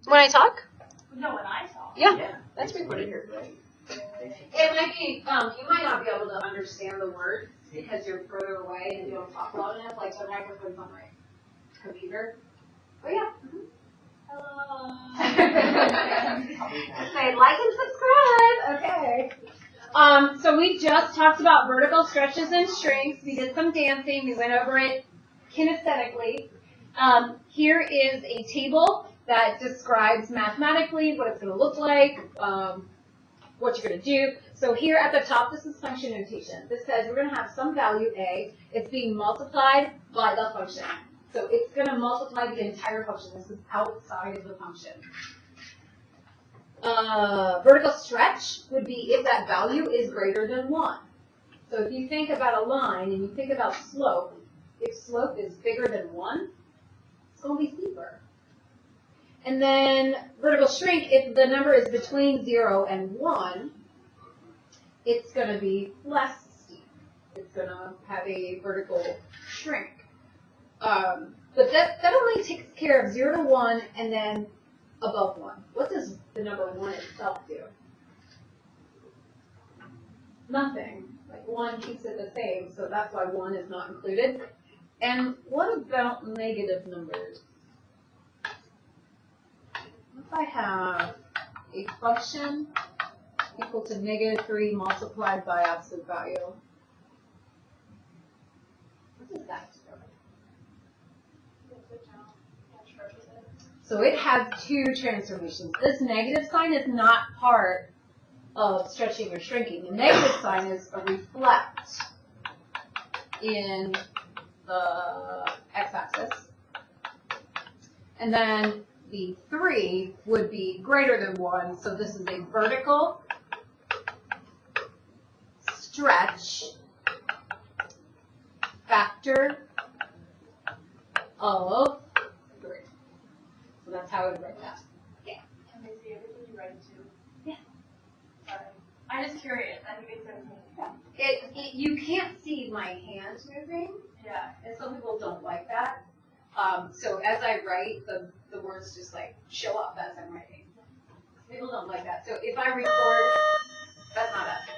When I talk? No, when I talk. Yeah, that's recorded here. It might be, you might not be able to understand the words because you're further away and you don't talk loud enough, like the microphone's on my computer. But yeah. Hello. Say like and subscribe. Okay. So we just talked about vertical stretches and shrinks. We did some dancing. We went over it kinesthetically. Here is a table that describes mathematically what it's going to look like, what you're going to do. So here at the top, this is function notation. This says we're going to have some value a. It's being multiplied by the function. So it's going to multiply the entire function. This is outside of the function. Vertical stretch would be if that value is greater than 1. So if you think about a line and you think about slope, if slope is bigger than 1, it's going to be steeper. And then vertical shrink, if the number is between 0 and 1, it's going to be less steep. It's going to have a vertical shrink. But that only takes care of 0 to 1 and then above 1. What does the number 1 itself do? Nothing. Like 1 keeps it the same, so that's why 1 is not included. And what about negative numbers? If I have a function equal to -3 multiplied by absolute value, what does that do? So it has two transformations. This negative sign is not part of stretching or shrinking. The negative sign is a reflect in the x-axis. And then the 3 would be greater than 1, so this is a vertical stretch factor of 3. So that's how I would write that. Yeah. Can they see everything you write too? Yeah. Sorry. I'm just curious. I think it's so neat. You can't see my hands moving. Yeah. And some people don't like that. So as I write, the words just like show up as I'm writing. People don't like that. So if I record, that's not us.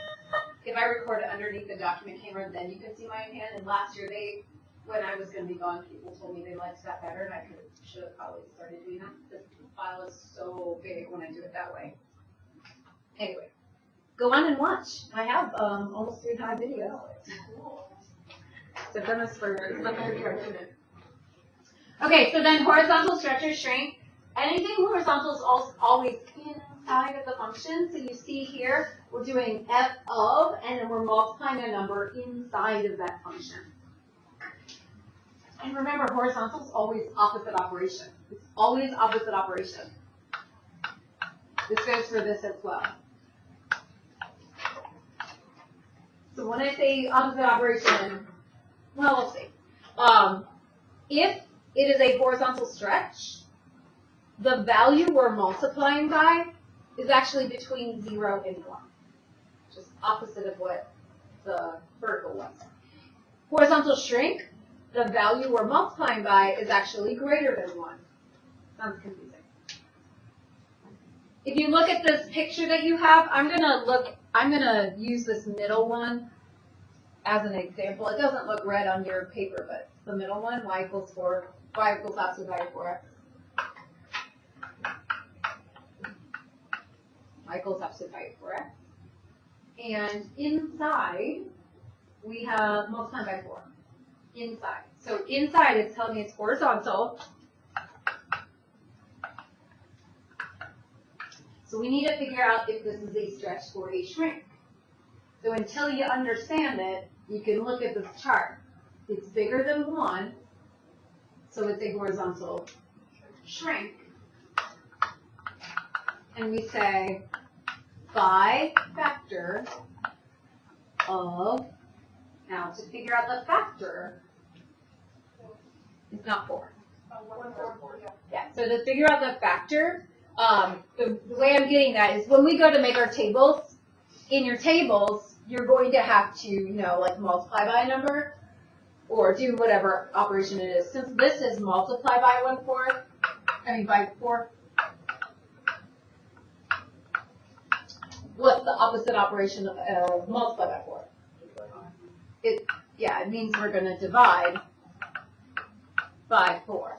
If I record it underneath the document camera, then you can see my hand. And last year, when I was going to be gone, people told me they liked that better, and I should have probably started doing that. The file is so big when I do it that way. Anyway, go on and watch. I have almost 3 videos. So I've done this for Okay, so then horizontal stretch or shrink. Anything horizontal is always inside of the function. So you see here, we're doing f of, and then we're multiplying a number inside of that function. And remember, horizontal is always opposite operation. It's always opposite operation. This goes for this as well. So when I say opposite operation, well, we'll see. If it is a horizontal stretch, the value we're multiplying by is actually between 0 and 1, just opposite of what the vertical was. Horizontal shrink, the value we're multiplying by is actually greater than 1. Sounds confusing. If you look at this picture that you have, I'm gonna use this middle one as an example. It doesn't look red on your paper, but the middle one, y equals absolute value 4x. Y equals absolute value 4x. And inside, we have multiplied by 4. Inside. So inside, it's telling me it's horizontal. So we need to figure out if this is a stretch or a shrink. So until you understand it, you can look at this chart. It's bigger than 1, so it's a horizontal shrink. And we say by factor of, now to figure out the factor, it's not 4. Yeah, so to figure out the factor, the way I'm getting that is when we go to make our tables, in your tables, you're going to have to, like multiply by a number or do whatever operation it is. Since this is multiply by 1/4, by 4. What's the opposite operation of multiply by 4? It means we're going to divide by 4.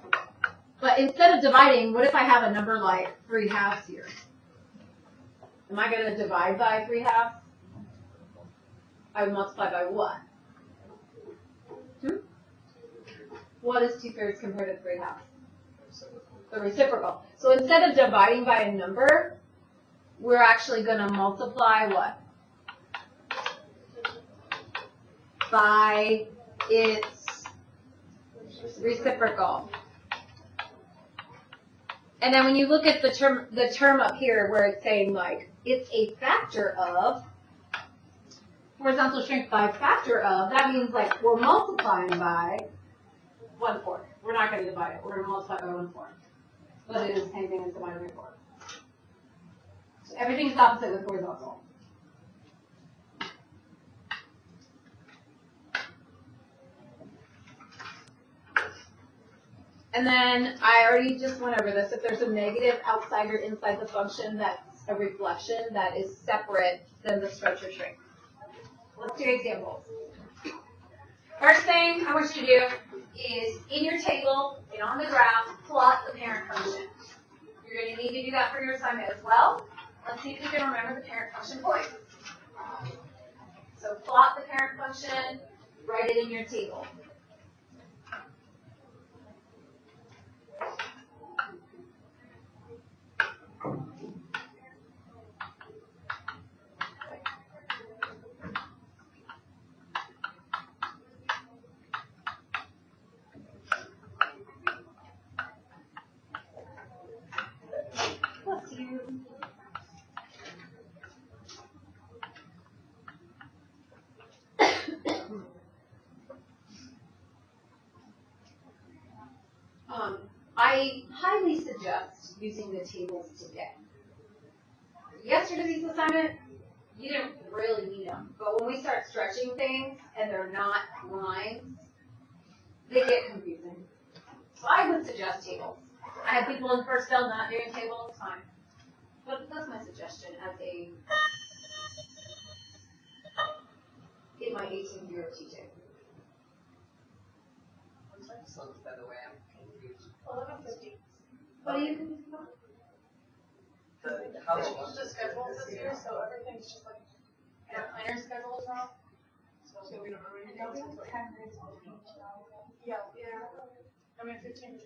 But instead of dividing, what if I have a number like 3/2 here? Am I going to divide by 3/2? I would multiply by what? What is 2/3 compared to 3/2? The reciprocal. So instead of dividing by a number, we're actually going to multiply what? By its reciprocal. And then when you look at the term up here where it's saying like it's a factor of horizontal shrink by factor of, that means like we're multiplying by 1/4. We're not going to divide it. We're going to multiply by 1/4. But it is the same thing as dividing by 4. So everything's opposite with horizontal. And then I already just went over this. If there's a negative outside or inside the function, that's a reflection that is separate than the stretch or shrink. Let's do examples. First thing I want you to do is, in your table and on the graph, plot the parent function. You're going to need to do that for your assignment as well. Let's see if you can remember the parent function point. So plot the parent function, write it in your table. I highly suggest using the tables today. Yesterday's assignment, you didn't really need them. But when we start stretching things and they're not lines, they get confusing. So I would suggest tables. I have people in first bell not doing tables, it's fine. But that's my suggestion as in my 18th year of teaching. By the way, I'm confused. 11:50. What do you think about? How They changed the schedule this year, so everything's just like Planner schedules now? So we don't really know. Yeah. I mean, 15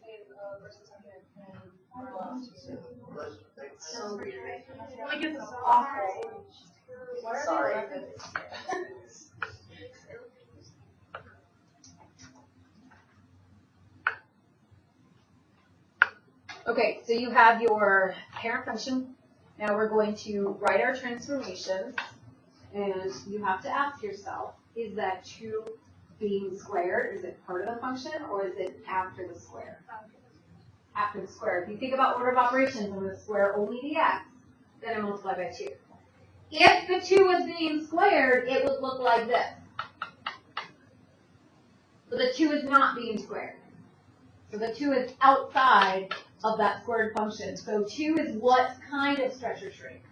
versus 100 and our last year. So weird. Like, it's awful. Why Sorry. are they like this? Okay, so you have your parent function. Now we're going to write our transformations, and you have to ask yourself, is that 2 being squared, is it part of the function, or is it after the square? After the square. If you think about order of operations, I'm going to square only the x, then I multiply by 2. If the 2 was being squared, it would look like this. But the 2 is not being squared. So the 2 is outside of that squared function. So 2 is what kind of stretch or shrink?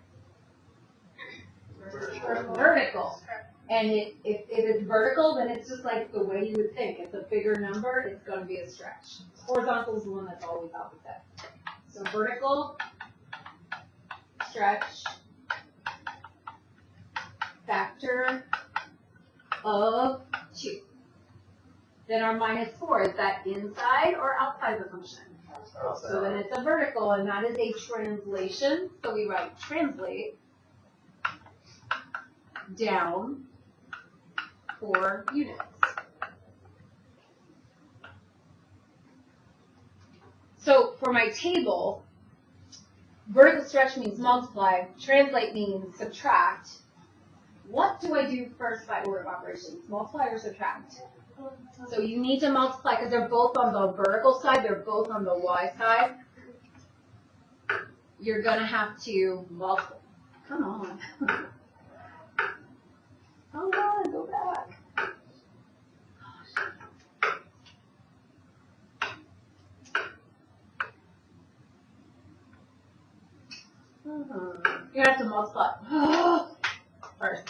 Vertical. And if it's vertical, then it's just like the way you would think. It's a bigger number, it's going to be a stretch. Horizontal is the one that's always opposite. So vertical, stretch, factor of 2. Then our minus 4, is that inside or outside the function? So then it's a vertical, and that is a translation. So we write translate down 4 units. So for my table, vertical stretch means multiply, translate means subtract. What do I do first by order of operations? Multiply or subtract? So you need to multiply because they're both on the vertical side, they're both on the y side. You're going to have to multiply. Come on. Come on, go back. You have to multiply first.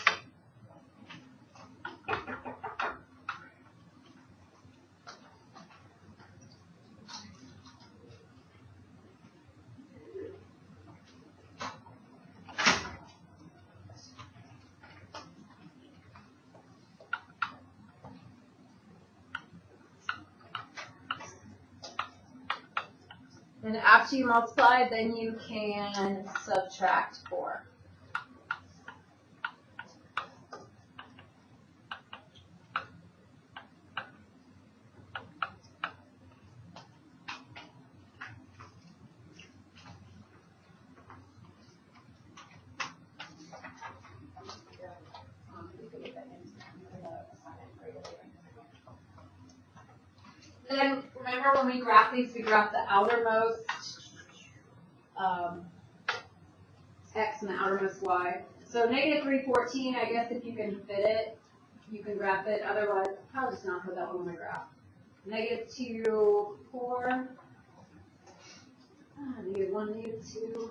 And after you multiply, then you can subtract 4. Then remember when we graph these, we graph the outermost x and the outermost y. So negative 314, I guess if you can fit it, you can graph it. Otherwise, I'll probably just not put that one on my graph. Negative 2, 4. Negative 1, negative 2.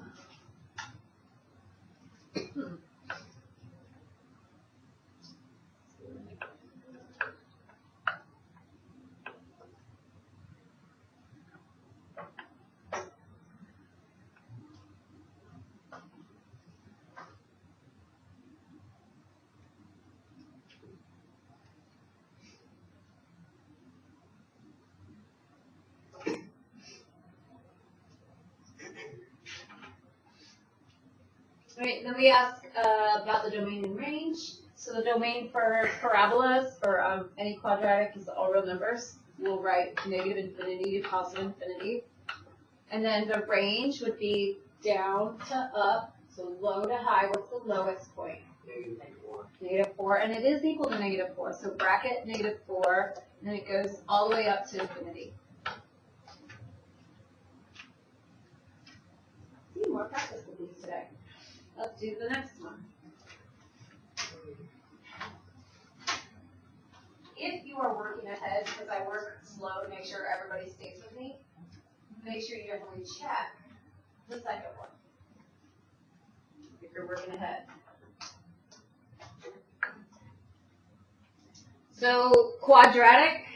Right, then we ask about the domain and range. So the domain for parabolas, for any quadratic, is all real numbers. We'll write negative infinity to positive infinity. And then the range would be down to up, so low to high. What's the lowest point? -4. Negative 4, and it is equal to negative 4. So bracket negative 4, and then it goes all the way up to infinity. See, more practice with these today. Let's do the next one. If you are working ahead, because I work slow to make sure everybody stays with me, make sure you definitely check the second one. If you're working ahead. So quadratic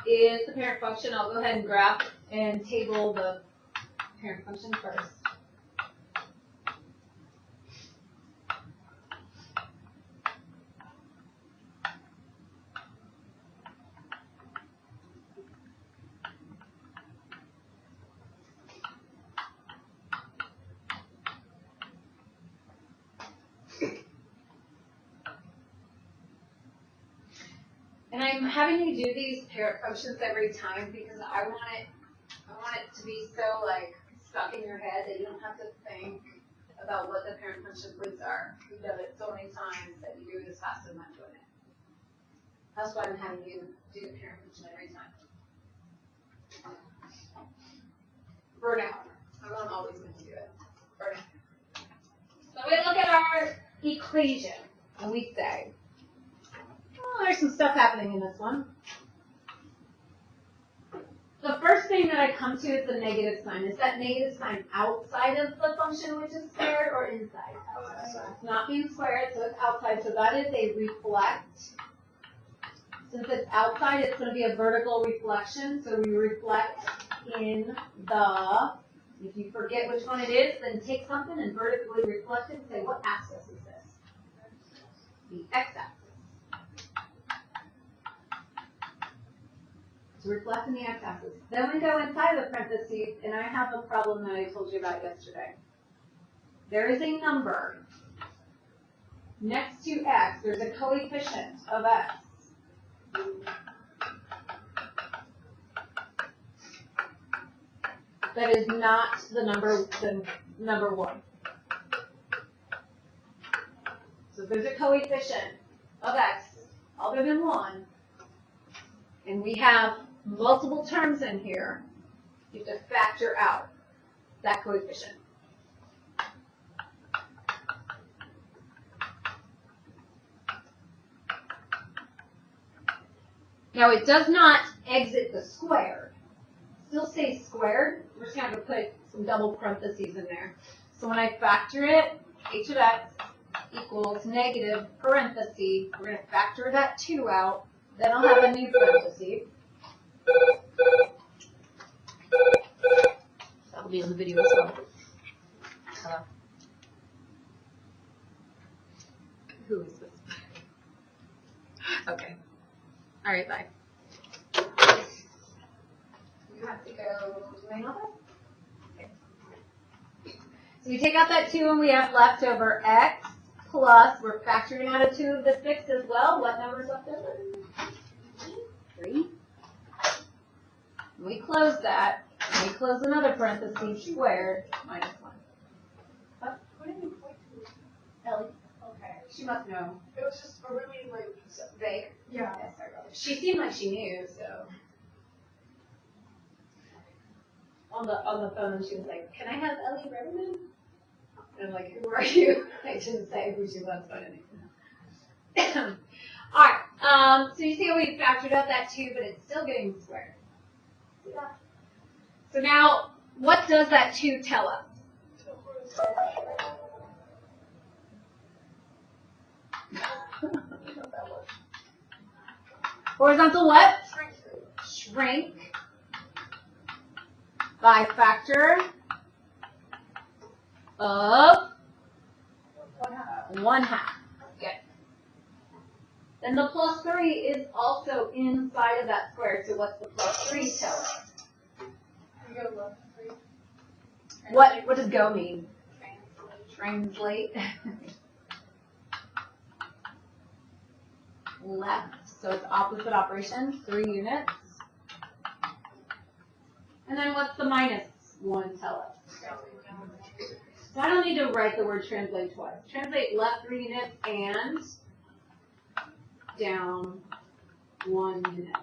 is the parent function. I'll go ahead and graph and table the parent function first. And I'm having you do these parent functions every time because I want it to be so like stuck in your head that you don't have to think about what the parent function points are. You've done it so many times that you do it as fast as I'm doing it. That's why I'm having you do the parent function every time. For now. I'm not always going to do it. For now. So we look at our equation and we say, oh, there's some stuff happening in this one. The first thing that I come to is the negative sign. Is that negative sign outside of the function, which is squared, or inside? Outside. It's not being squared, so it's outside. So that is a reflect. Since it's outside, it's going to be a vertical reflection. So we reflect in the, if you forget which one it is, then take something and vertically reflect it and say, what axis is this? The x-axis. So reflect in the x-axis. Then we go inside the parentheses, and I have a problem that I told you about yesterday. There is a number next to x. There's a coefficient of x. That is not the number 1. So there's a coefficient of x other than 1, and we have multiple terms in here, you have to factor out that coefficient. Now it does not exit the squared. Still stays squared. We're just going to put some double parentheses in there. So when I factor it, h of x equals negative parenthesis. We're going to factor that 2 out. Then I'll have a new parenthesis. That will be on the video as well. Who is this? Okay. All right, bye. You have to go to my office? So we take out that 2 and we have left over x plus, we're factoring out a 2 of the 6 as well. What number's left over? 3. And we close that. And we close another parenthesis squared minus 1. What did you point to? Ellie. Okay. She must know. It was just a really like vague. Yeah. Yeah, sorry about that. She seemed like she knew, so. On the phone, and she was like, "Can I have Ellie Reverman?" And I'm like, "Who are you?" I didn't say who she was, but anyway. All right. So you see how we factored out that 2, but it's still getting squared. See that? So now, what does that 2 tell us? Horizontal what? Shrink by factor of 1/2. Good. Then the plus 3 is also inside of that square. So what's the plus 3 tell us? You go left 3. What does go mean? Translate. Left. So it's opposite operation, 3 units. And then what's the minus 1 tell us? So I don't need to write the word translate twice. Translate left 3 units and down 1 unit.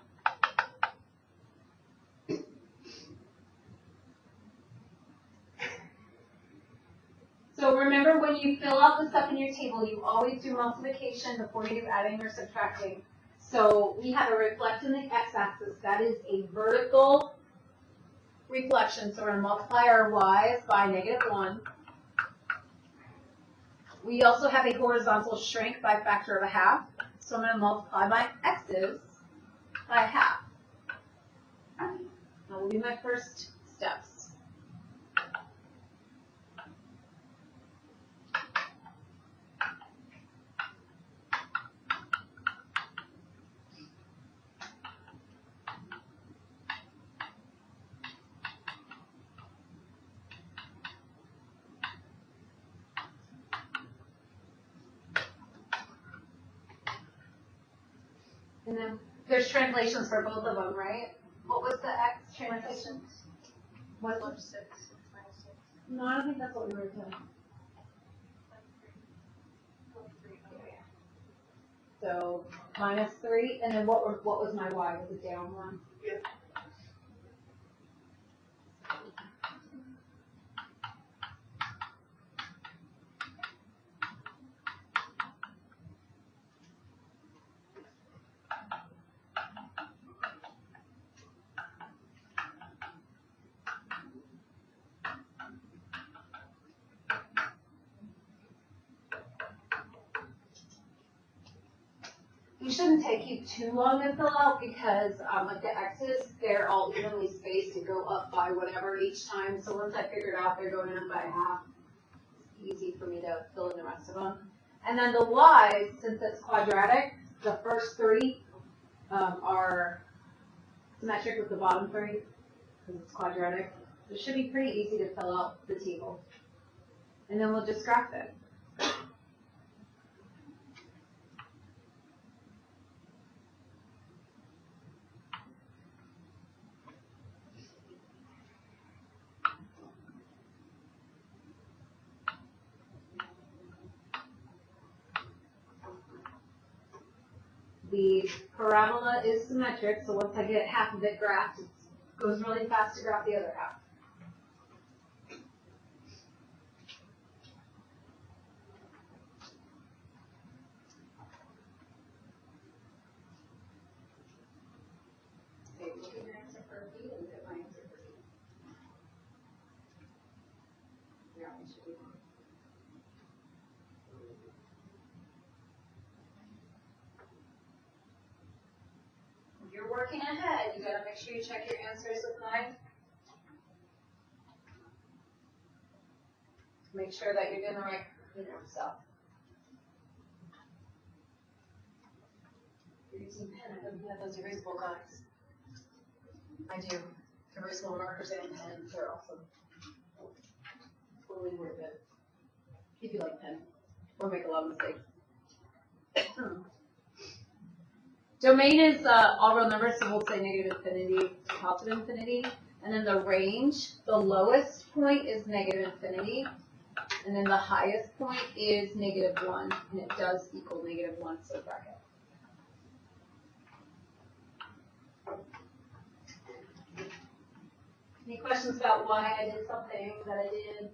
So remember, when you fill out the stuff in your table, you always do multiplication before you do adding or subtracting. So we have a reflect in the x-axis. That is a vertical reflection. So we're going to multiply our y's by -1. We also have a horizontal shrink by factor of 1/2. So I'm going to multiply my x's by 1/2. That will be my first steps. And then there's translations for both of them, right? What was the x translation? What was 6. Minus 6. No, I don't think that's what we were doing. So -3, and then what was my y? Was it down 1? Yeah. It shouldn't take you too long to fill out because like the x's, they're all evenly spaced and go up by whatever each time. So once I figured out they're going up by 1/2, it's easy for me to fill in the rest of them. And then the y's, since it's quadratic, the first 3 are symmetric with the bottom 3 because it's quadratic. So it should be pretty easy to fill out the table. And then we'll just graph it. The parabola is symmetric, so once I get half of it graphed, it goes really fast to graph the other half. Okay, look at your answer for B and look at my answer for B. Yeah. If you're working ahead, you gotta make sure you check your answers with 9. Make sure that you're doing the right, stuff. You're using pen, I don't have those erasable guys. I do. Erasable markers and pens are awesome. Totally worth it. If you like pen. Or make a lot of mistakes. Domain is all real numbers, so we'll say negative infinity to positive infinity. And then the range, the lowest point is negative infinity. And then the highest point is negative 1. And it does equal negative 1, so bracket. Any questions about why I did something that I did?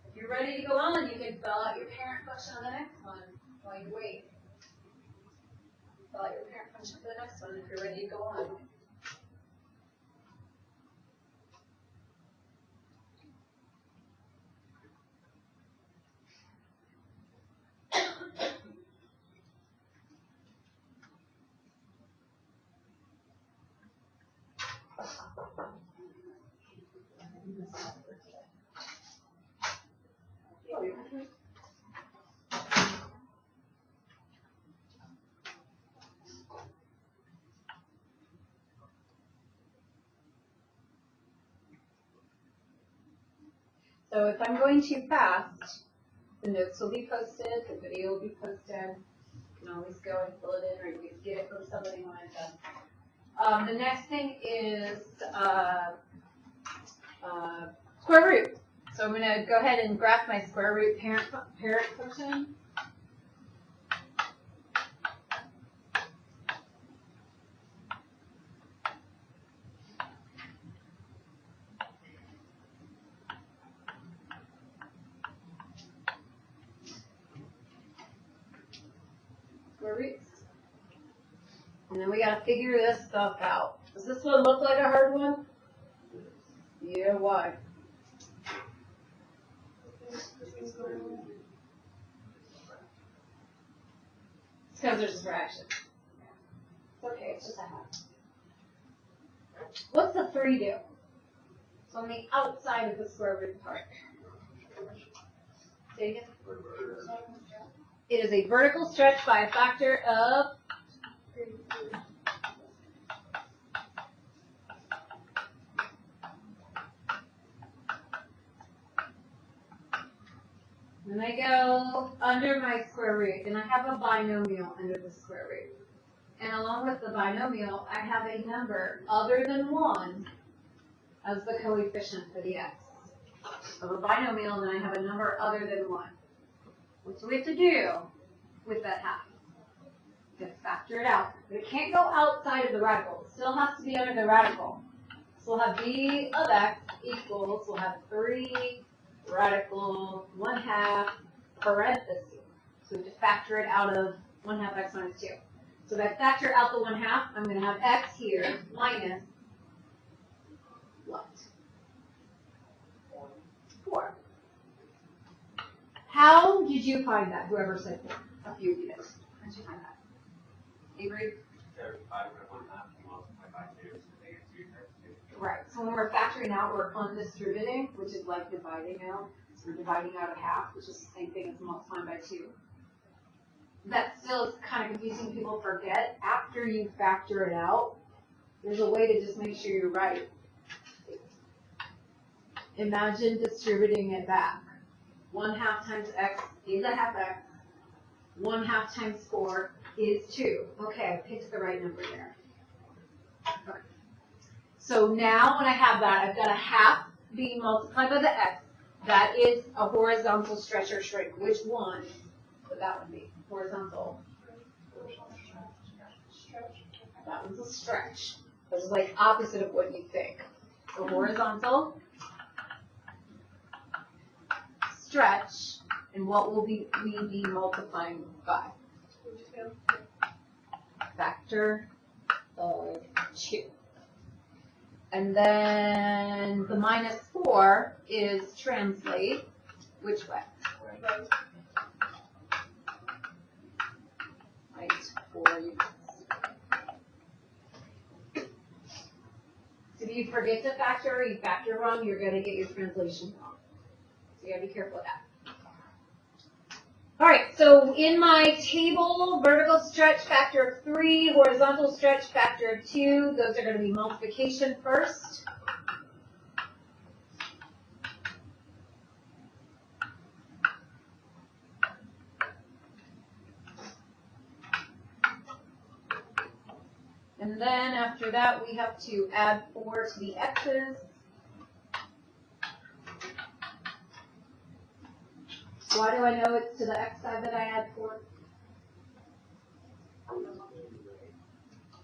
If you're ready to go on, you can fill out your parent function on the next one while you wait. Fill out your parent function for the next one if you're ready to go on. So if I'm going too fast, the notes will be posted, the video will be posted. You can always go and fill it in, or you can get it from somebody when I'm done. The next thing is square root. So I'm going to go ahead and graph my square root parent function. Square roots. And then we got to figure this stuff out. Does this one look like a hard one? Yeah, why? It's because there's a fraction. It's okay, it's just a half. What's the 3 do? So on the outside of the square root part. Say it again. It is a vertical stretch by a factor of 32. Then I go under my square root, and I have a binomial under the square root. And along with the binomial, I have a number other than 1 as the coefficient for the x. So a binomial, and then I have a number other than 1. What do we have to do with that half? We have to factor it out. But it can't go outside of the radical. It still has to be under the radical. So we'll have b of x equals, we'll have 3 radical 1/2 parentheses. So we have to factor it out of 1/2 x minus 2. So if I factor out the 1/2, I'm going to have x here minus what? 4. How did you find that? Whoever said 4. A few of you did. How did you find that? Avery? Right. So when we're factoring out, we're undistributing, which is like dividing out. So we're dividing out a half, which is the same thing as multiplying by 2. That still is kind of confusing. People forget. After you factor it out, there's a way to just make sure you're right. Imagine distributing it back. 1/2 times x is a half x. 1/2 times 4 is 2. Okay, I picked the right number there. Okay. So now when I have that, I've got a half being multiplied by the x. That is a horizontal stretch or shrink. Which one would that one be? Horizontal. That one's a stretch. This is like opposite of what you think. So horizontal, stretch, and what will we be multiplying by? Factor of 2. And then the minus 4 is translate. Which way? Right, 4 units. So if you forget to factor or you factor wrong, you're going to get your translation wrong. So you got to be careful of that. All right, so in my table, vertical stretch factor of 3, horizontal stretch factor of 2, those are going to be multiplication first. And then after that, we have to add 4 to the x's. Why do I know it's to the x side that I add 4?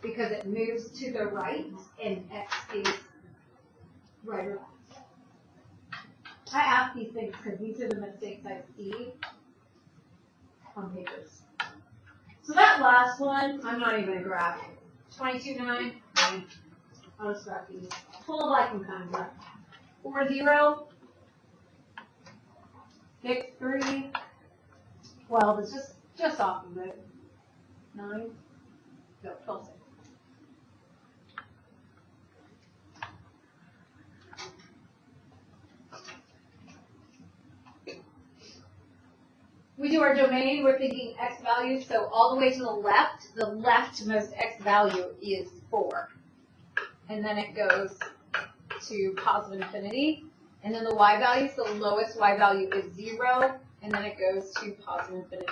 Because it moves to the right and x is right or left. I ask these things because these are the mistakes I see on papers. So that last one, I'm not even going to graph. 22.9, I'll just graph these. Full of liking kind of 4, 0. 6, 3, 12 is just off of it. 9, no, 12, 6. We do our domain, we're thinking x values, so all the way to the leftmost x value is 4. And then it goes to positive infinity. And then the y values, the lowest y value is 0, and then it goes to positive infinity.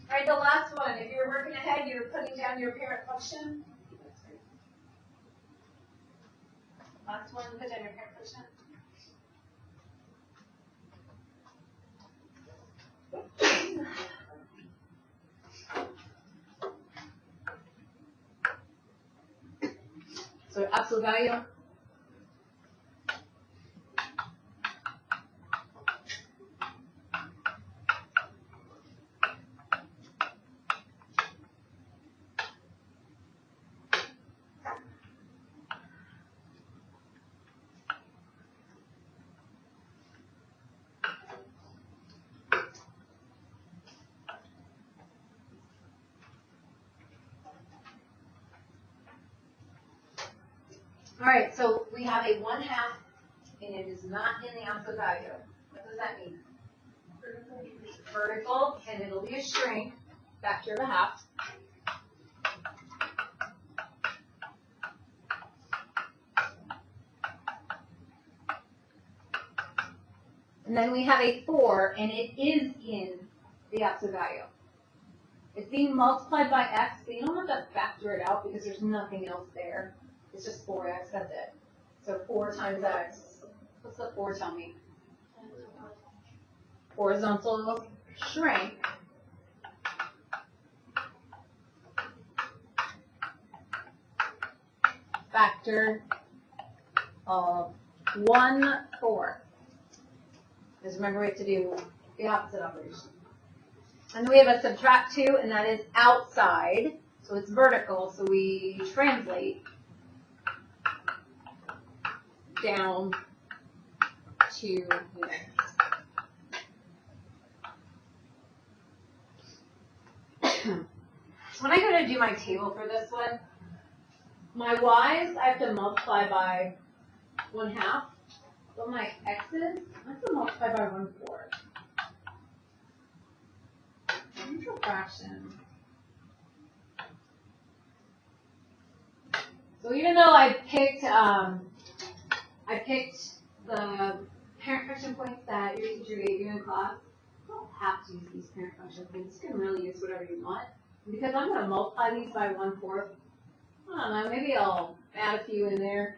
All right, the last one, if you're working ahead, you're putting down your parent function. Last one, put down your parent function. So absolute value. All right, so we have a 1/2, and it is not in the absolute value. What does that mean? Vertical, and it'll be a shrink, factor of 1/2. And then we have a 4, and it is in the absolute value. It's being multiplied by x, but you don't have to factor it out because there's nothing else there. It's just 4x, that's it. So 4 times x. What's the 4 tell me? Horizontal shrink. Factor of 1/4. Because remember we have to do the opposite operation. And then we have a subtract 2, and that is outside. So it's vertical, so we translate down 2 units. When I go to do my table for this one, my y's I have to multiply by 1/2, but my x's I have to multiply by 1/4. Neutral fraction. So even though I picked the parent function points that your teacher gave you in class, you don't have to use these parent function points. You can really use whatever you want. And because I'm going to multiply these by 1/4, I don't know, maybe I'll add a few in there.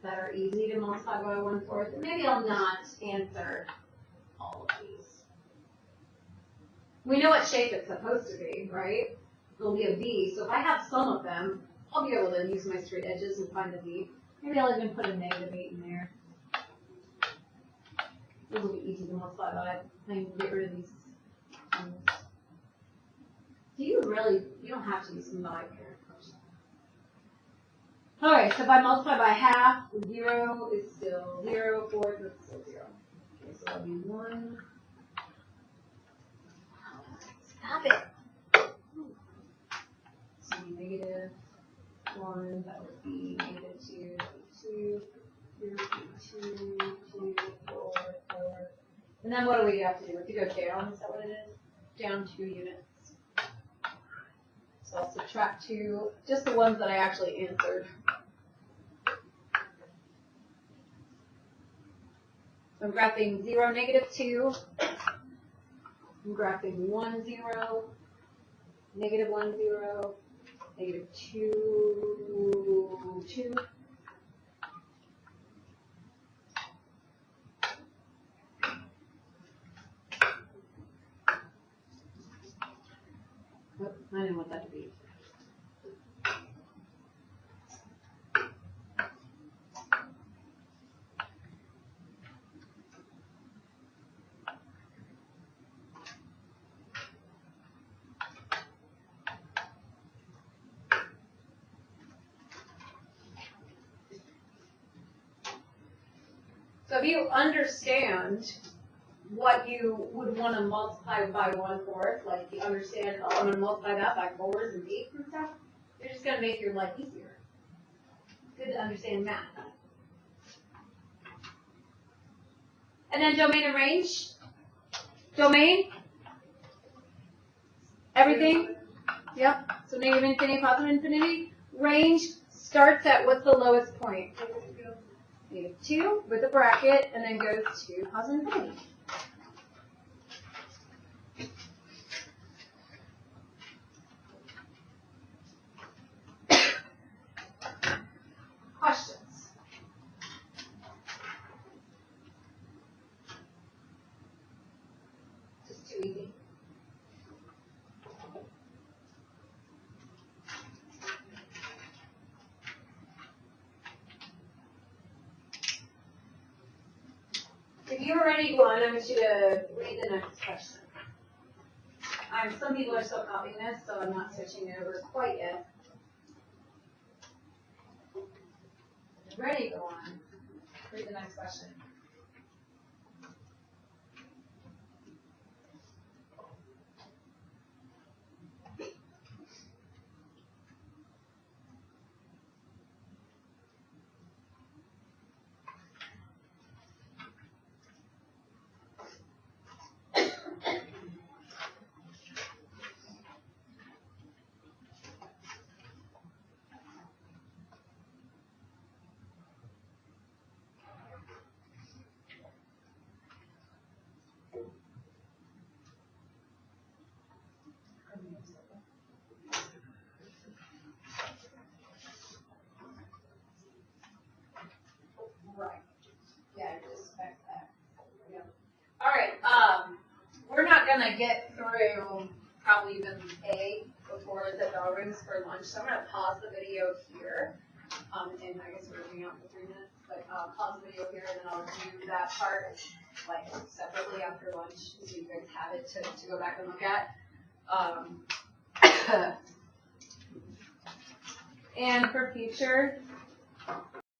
that are easy to multiply by 1/4. Maybe I'll not answer all of these. We know what shape it's supposed to be, right? It'll be a V, so if I have some of them, I'll be able to use my straight edges and find the V. Maybe I'll even put a -8 in there. Those will be easy to multiply by. I can get rid of these. You don't have to use symbolic here. Alright, so if I multiply by half, 0 is still 0, 4 is still 0. Okay, so that'll be 1. Stop it! So -1, that would be -2, 2, 2, 2, 2, 4, 4. And then what do we have to do? We have to go down, is that what it is? Down 2 units. So I'll subtract 2, just the ones that I actually answered. So I'm graphing 0, -2. I'm graphing 1, 0, -1, 0, -2, 2. Oh, I didn't want that to be. So if you understand what you would want to multiply by 1/4, like you understand, oh, I'm going to multiply that by 4s and 8s and stuff, you're just going to make your life easier. It's good to understand math. And then domain and range. Domain. Everything. Yep. So negative infinity, positive infinity. Range starts at what's the lowest point? -2 with a bracket, and then goes to positive infinity. Questions? Just too easy. If you are ready to go on, I want you to read the next question. Some people are still copying this, so I'm not switching it over quite yet. If you're ready to go on, read the next question. Right. Yeah, I just expect that. Yeah. All right. We're not gonna get through probably even A before the bell rings for lunch, so I'm gonna pause the video here. And I guess we're going out for 3 minutes, but pause the video here, and then I'll do that part like separately after lunch, so you guys have it to go back and look at. And for future